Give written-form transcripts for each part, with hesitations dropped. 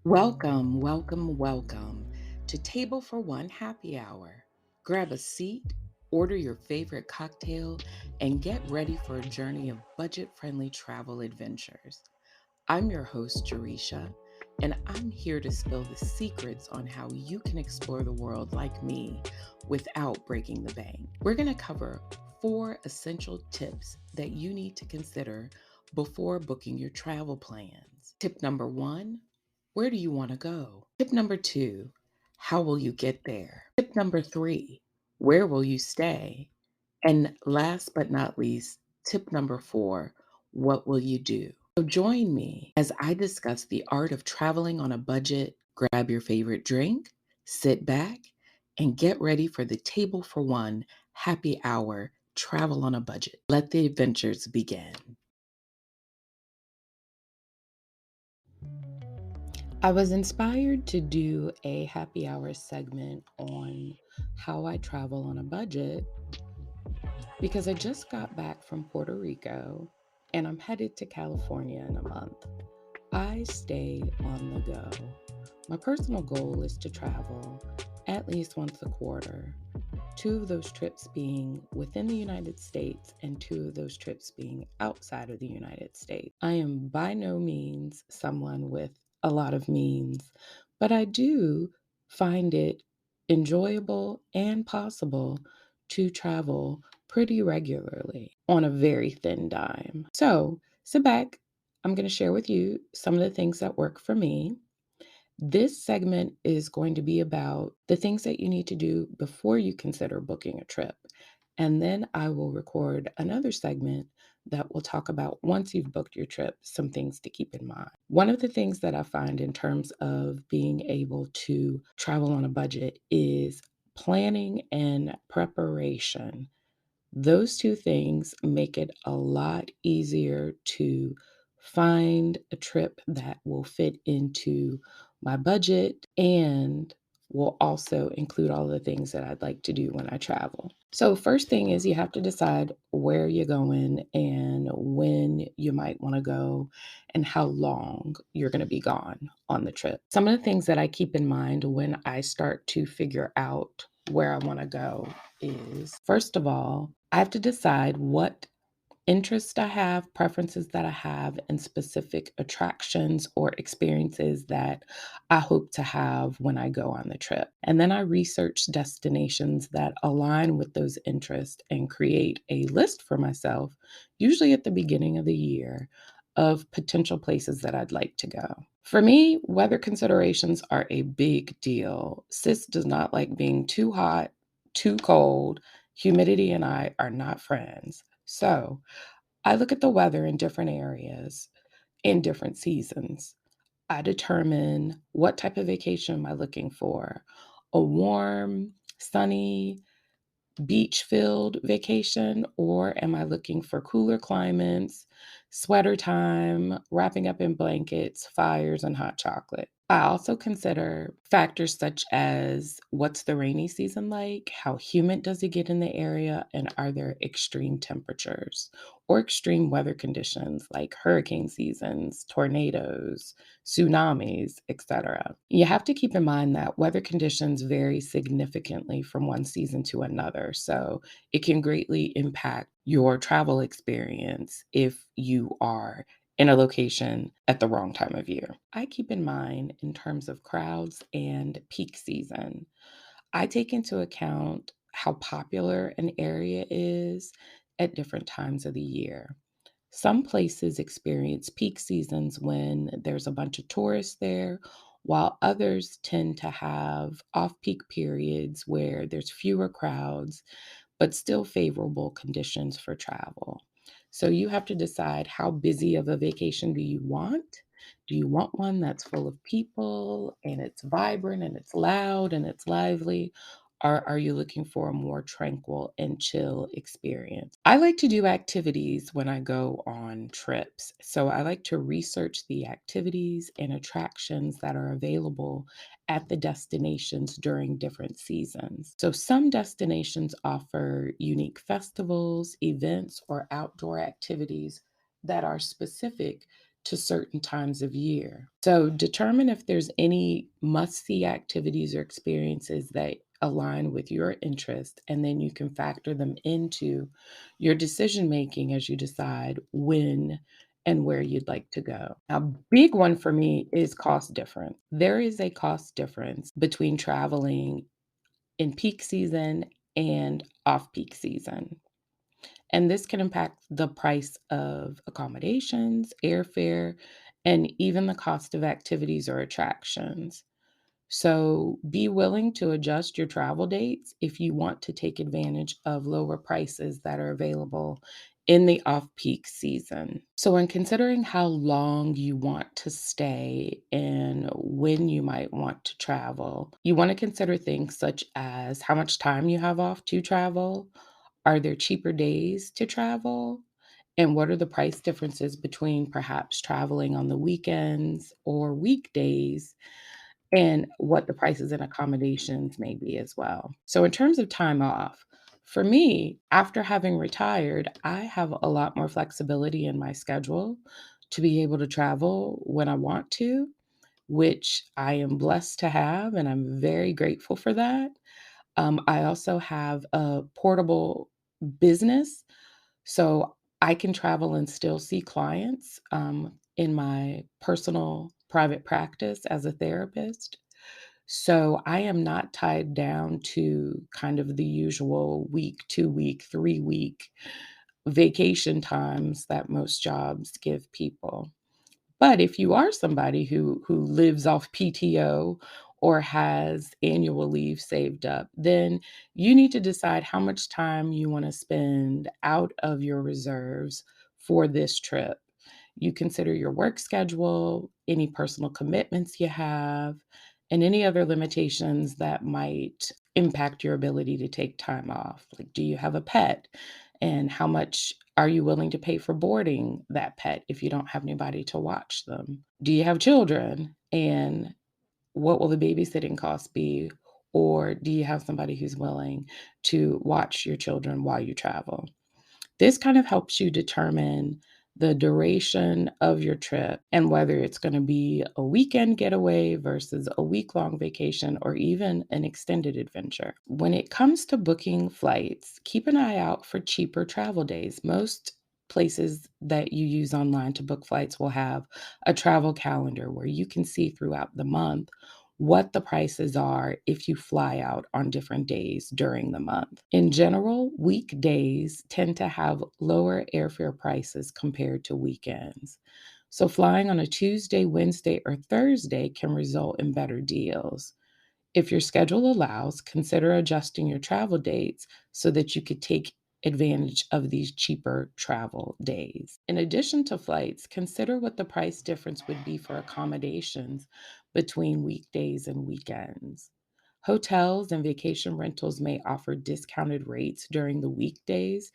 Welcome, welcome, welcome to Table for One Happy Hour. Grab a seat, order your favorite cocktail, and get ready for a journey of budget friendly travel adventures. I'm your host, Jerisha, and I'm here to spill the secrets on how you can explore the world like me without breaking the bank. We're going to cover 4 essential tips that you need to consider before booking your travel plans. Tip number 1: where do you want to go? Tip number 2: how will you get there? Tip number 3: where will you stay? And last but not least, tip number 4: what will you do? So join me as I discuss the art of traveling on a budget. Grab your favorite drink, sit back, and get ready for the Table for One Happy Hour Travel on a Budget. Let the adventures begin. I was inspired to do a happy hour segment on how I travel on a budget because I just got back from Puerto Rico and I'm headed to California in a month. I stay on the go. My personal goal is to travel at least once a quarter, 2 of those trips being within the United States and 2 of those trips being outside of the United States. I am by no means someone with a lot of means, but I do find it enjoyable and possible to travel pretty regularly on a very thin dime. So sit back. I'm going to share with you some of the things that work for me. This segment is going to be about the things that you need to do before you consider booking a trip. And then I will record another segment that will talk about once you've booked your trip, some things to keep in mind. One of the things that I find in terms of being able to travel on a budget is planning and preparation. Those 2 things make it a lot easier to find a trip that will fit into my budget and will also include all the things that I'd like to do when I travel. So, first thing is you have to decide where you're going and when you might want to go and how long you're going to be gone on the trip. Some of the things that I keep in mind when I start to figure out where I want to go is, first of all, I have to decide what interests I have, preferences that I have, and specific attractions or experiences that I hope to have when I go on the trip. And then I research destinations that align with those interests and create a list for myself, usually at the beginning of the year, of potential places that I'd like to go. For me, weather considerations are a big deal. Sis does not like being too hot, too cold. Humidity and I are not friends. So I look at the weather in different areas in different seasons. I determine what type of vacation am I looking for. A warm, sunny, beach filled vacation, or am I looking for cooler climates, sweater time, wrapping up in blankets, fires, and hot chocolate? I also consider factors such as what's the rainy season like, how humid does it get in the area, and are there extreme temperatures or extreme weather conditions like hurricane seasons, tornadoes, tsunamis, etc. You have to keep in mind that weather conditions vary significantly from one season to another, so it can greatly impact your travel experience if you are in a location at the wrong time of year. I keep in mind in terms of crowds and peak season. I take into account how popular an area is at different times of the year. Some places experience peak seasons when there's a bunch of tourists there, while others tend to have off peak periods where there's fewer crowds, but still favorable conditions for travel. So you have to decide how busy of a vacation do you want? Do you want one that's full of people and it's vibrant and it's loud and it's lively? Or are you looking for a more tranquil and chill experience? I like to do activities when I go on trips. So I like to research the activities and attractions that are available at the destinations during different seasons. So some destinations offer unique festivals, events, or outdoor activities that are specific to certain times of year. So determine if there's any must-see activities or experiences that align with your interest, and then you can factor them into your decision making as you decide when and where you'd like to go. A big one for me is cost difference. There is a cost difference between traveling in peak season and off peak season. And this can impact the price of accommodations, airfare, and even the cost of activities or attractions. So be willing to adjust your travel dates if you want to take advantage of lower prices that are available in the off peak season. So, when considering how long you want to stay and when you might want to travel, you want to consider things such as how much time you have off to travel. Are there cheaper days to travel? And what are the price differences between perhaps traveling on the weekends or weekdays, and what the prices and accommodations may be as well? So, in terms of time off, for me, after having retired, I have a lot more flexibility in my schedule to be able to travel when I want to, which I am blessed to have, and I'm very grateful for that. I also have a portable business, so I can travel and still see clients in my personal private practice as a therapist. So I am not tied down to kind of the usual week, 2 week, 3 week vacation times that most jobs give people. But if you are somebody who lives off PTO or has annual leave saved up, then you need to decide how much time you want to spend out of your reserves for this trip. You consider your work schedule, any personal commitments you have, and any other limitations that might impact your ability to take time off. Like, do you have a pet? And how much are you willing to pay for boarding that pet if you don't have anybody to watch them? Do you have children? And what will the babysitting costs be? Or do you have somebody who's willing to watch your children while you travel? This kind of helps you determine the duration of your trip and whether it's going to be a weekend getaway versus a week long vacation or even an extended adventure. When it comes to booking flights, keep an eye out for cheaper travel days. Most places that you use online to book flights will have a travel calendar where you can see throughout the month what the prices are if you fly out on different days during the month. In general, weekdays tend to have lower airfare prices compared to weekends. So, flying on a Tuesday, Wednesday, or Thursday can result in better deals. If your schedule allows, consider adjusting your travel dates so that you could take advantage of these cheaper travel days. In addition to flights, consider what the price difference would be for accommodations between weekdays and weekends. Hotels and vacation rentals may offer discounted rates during the weekdays,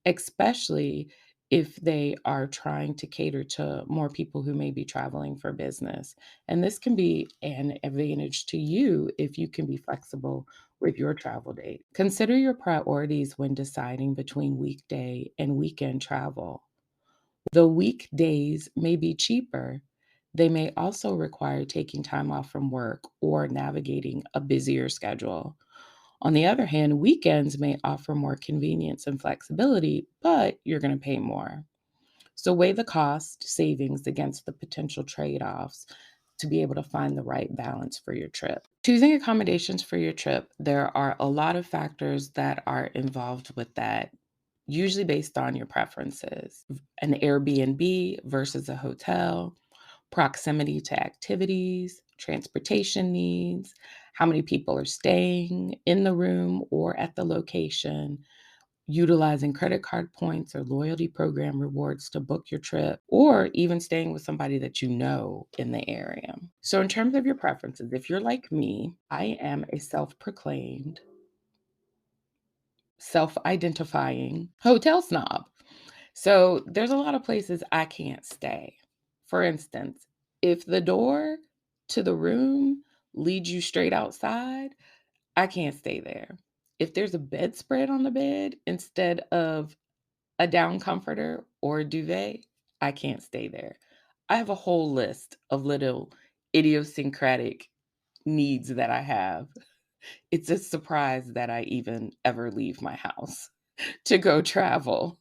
especially if they are trying to cater to more people who may be traveling for business. And this can be an advantage to you if you can be flexible with your travel date. Consider your priorities when deciding between weekday and weekend travel. Though weekdays may be cheaper, they may also require taking time off from work or navigating a busier schedule. On the other hand, weekends may offer more convenience and flexibility, but you're going to pay more. So weigh the cost savings against the potential trade offs to be able to find the right balance for your trip. Choosing accommodations for your trip, there are a lot of factors that are involved with that, usually based on your preferences. An Airbnb versus a hotel, proximity to activities, transportation needs, how many people are staying in the room or at the location, utilizing credit card points or loyalty program rewards to book your trip, or even staying with somebody that you know in the area. So, in terms of your preferences, if you're like me, I am a self proclaimed, self identifying hotel snob. So there's a lot of places I can't stay. For instance, if the door to the room leads you straight outside, I can't stay there. If there's a bedspread on the bed instead of a down comforter or a duvet, I can't stay there. I have a whole list of little idiosyncratic needs that I have. It's a surprise that I even ever leave my house to go travel.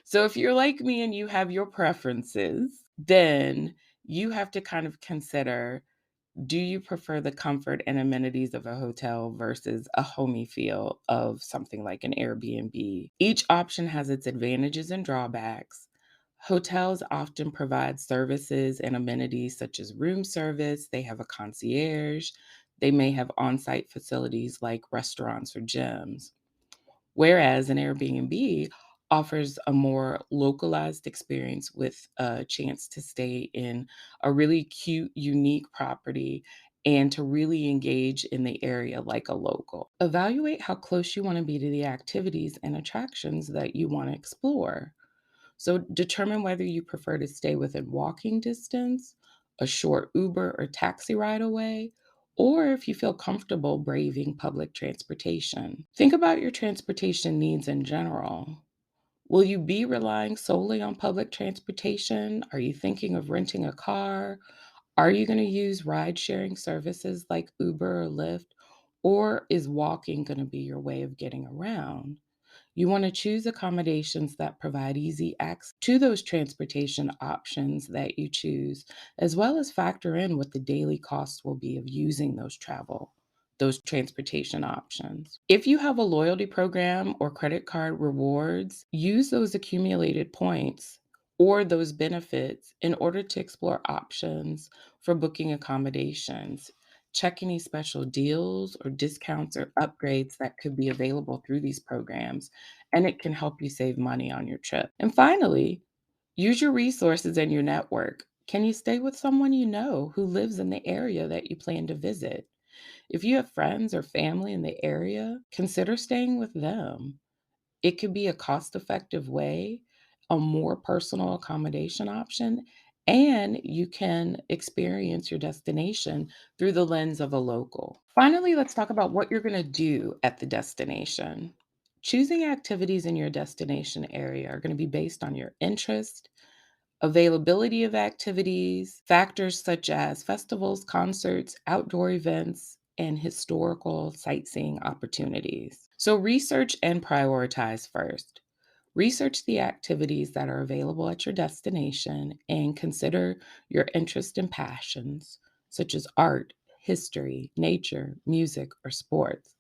So if you're like me and you have your preferences, then you have to kind of consider, do you prefer the comfort and amenities of a hotel versus a homey feel of something like an Airbnb? Each option has its advantages and drawbacks. Hotels often provide services and amenities such as room service, they have a concierge, they may have on site facilities like restaurants or gyms. Whereas an Airbnb offers a more localized experience with a chance to stay in a really cute, unique property and to really engage in the area like a local. Evaluate how close you want to be to the activities and attractions that you want to explore. So determine whether you prefer to stay within walking distance, a short Uber or taxi ride away, or if you feel comfortable braving public transportation. Think about your transportation needs in general. Will you be relying solely on public transportation? Are you thinking of renting a car? Are you going to use ride sharing services like Uber or Lyft? Or is walking going to be your way of getting around? You want to choose accommodations that provide easy access to those transportation options that you choose, as well as factor in what the daily costs will be of using those transportation options. If you have a loyalty program or credit card rewards, use those accumulated points or those benefits in order to explore options for booking accommodations. Check any special deals or discounts or upgrades that could be available through these programs, and it can help you save money on your trip. And finally, use your resources and your network. Can you stay with someone you know who lives in the area that you plan to visit? If you have friends or family in the area, consider staying with them. It could be a cost effective way, a more personal accommodation option, and you can experience your destination through the lens of a local. Finally, let's talk about what you're going to do at the destination. Choosing activities in your destination area are going to be based on your interest, availability of activities, factors such as festivals, concerts, outdoor events, and historical sightseeing opportunities. So, research and prioritize first. Research the activities that are available at your destination and consider your interests and passions, such as art, history, nature, music, or sports.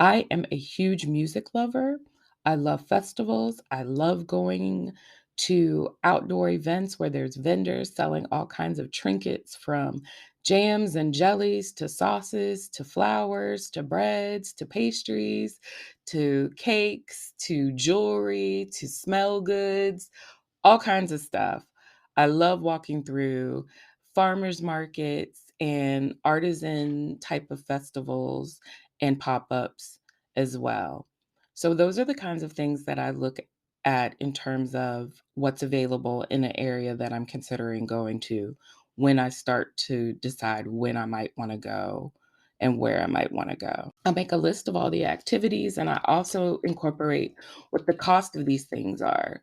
I am a huge music lover. I love festivals. I love going to outdoor events where there's vendors selling all kinds of trinkets from jams and jellies to sauces to flowers to breads to pastries to cakes to jewelry to smell goods, all kinds of stuff. I love walking through farmers markets and artisan type of festivals and pop-ups as well. So those are the kinds of things that I look at in terms of what's available in an area that I'm considering going to when I start to decide when I might want to go and where I might want to go. I make a list of all the activities and I also incorporate what the cost of these things are.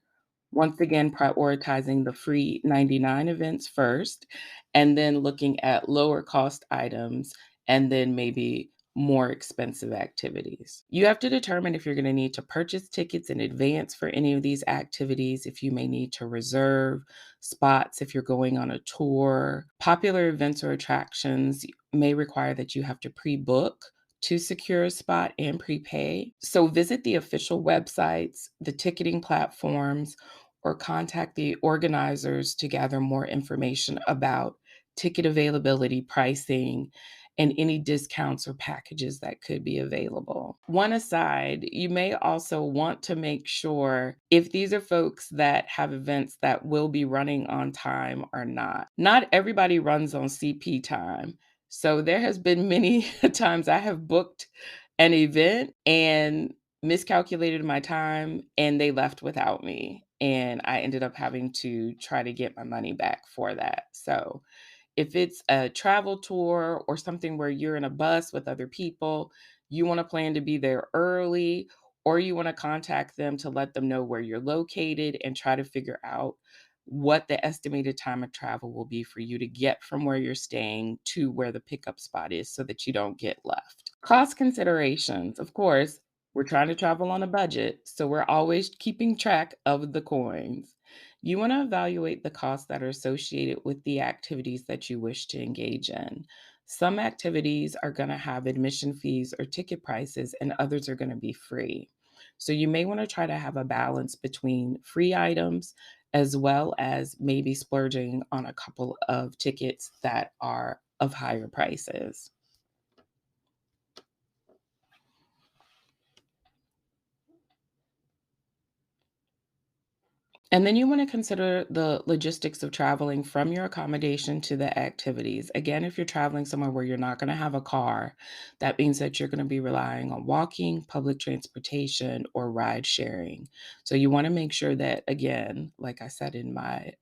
Once again, prioritizing the free 99 events first, and then looking at lower cost items, and then maybe more expensive activities. You have to determine if you're going to need to purchase tickets in advance for any of these activities, if you may need to reserve spots if you're going on a tour. Popular events or attractions may require that you have to pre book to secure a spot and prepay. So visit the official websites, the ticketing platforms, or contact the organizers to gather more information about ticket availability, pricing, and any discounts or packages that could be available. One aside, you may also want to make sure if these are folks that have events that will be running on time or not. Not everybody runs on CP time. So there has been many times I have booked an event and miscalculated my time and they left without me. And I ended up having to try to get my money back for that. So if it's a travel tour or something where you're in a bus with other people, you want to plan to be there early, or you want to contact them to let them know where you're located and try to figure out what the estimated time of travel will be for you to get from where you're staying to where the pickup spot is so that you don't get left. Cost considerations. Of course, we're trying to travel on a budget, so we're always keeping track of the coins. You want to evaluate the costs that are associated with the activities that you wish to engage in. Some activities are going to have admission fees or ticket prices, and others are going to be free. So you may want to try to have a balance between free items as well as maybe splurging on a couple of tickets that are of higher prices. And then you want to consider the logistics of traveling from your accommodation to the activities. Again, if you're traveling somewhere where you're not going to have a car, that means that you're going to be relying on walking, public transportation, or ride sharing. So you want to make sure that, again, like I said in my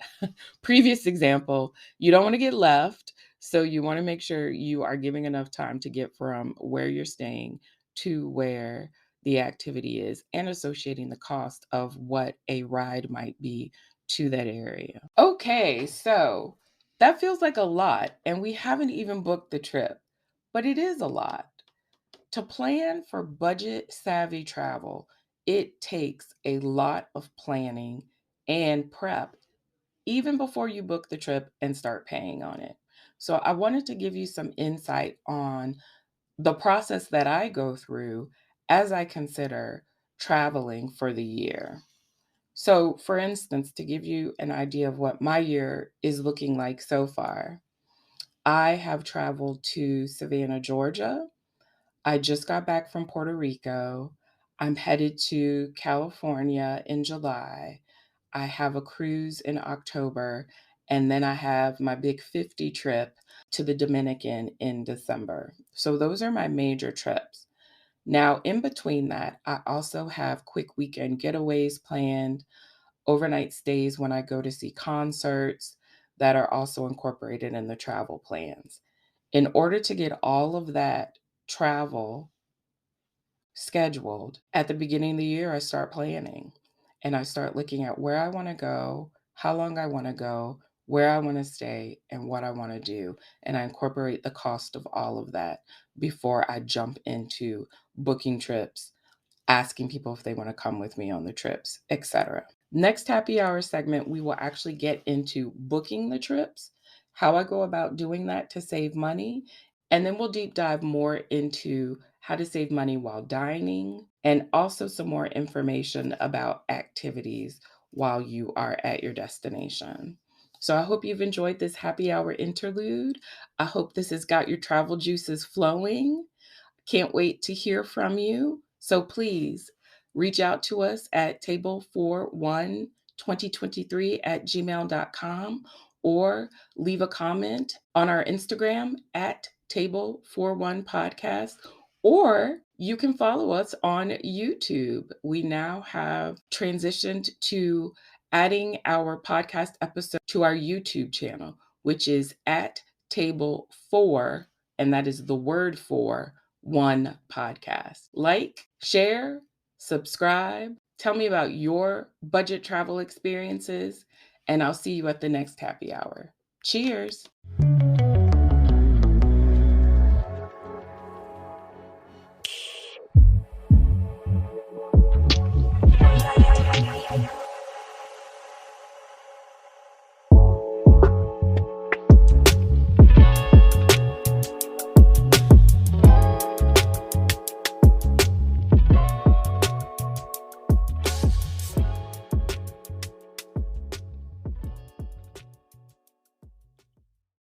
previous example, you don't want to get left. So you want to make sure you are giving enough time to get from where you're staying to where the activity is and associating the cost of what a ride might be to that area. Okay, so that feels like a lot, and we haven't even booked the trip, but it is a lot. To plan for budget savvy travel, it takes a lot of planning and prep even before you book the trip and start paying on it. So, I wanted to give you some insight on the process that I go through as I consider traveling for the year. So, for instance, to give you an idea of what my year is looking like so far, I have traveled to Savannah, Georgia. I just got back from Puerto Rico. I'm headed to California in July. I have a cruise in October, and then I have my big 50 trip to the Dominican in December. So those are my major trips. Now, in between that, I also have quick weekend getaways planned, overnight stays when I go to see concerts that are also incorporated in the travel plans. In order to get all of that travel scheduled, at the beginning of the year, I start planning and I start looking at where I want to go, how long I want to go, where I want to stay, and what I want to do. And I incorporate the cost of all of that before I jump into booking trips, asking people if they want to come with me on the trips, etc. Next happy hour segment, we will actually get into booking the trips, how I go about doing that to save money, and then we'll deep dive more into how to save money while dining and also some more information about activities while you are at your destination. So I hope you've enjoyed this happy hour interlude. I hope this has got your travel juices flowing. Can't wait to hear from you. So please reach out to us at table412023@gmail.com or leave a comment on our Instagram at table41podcast, or you can follow us on YouTube. We now have transitioned to adding our podcast episode to our YouTube channel, which is at table 4, and that is the word for one podcast. Like, share, subscribe, tell me about your budget travel experiences, and I'll see you at the next happy hour. Cheers.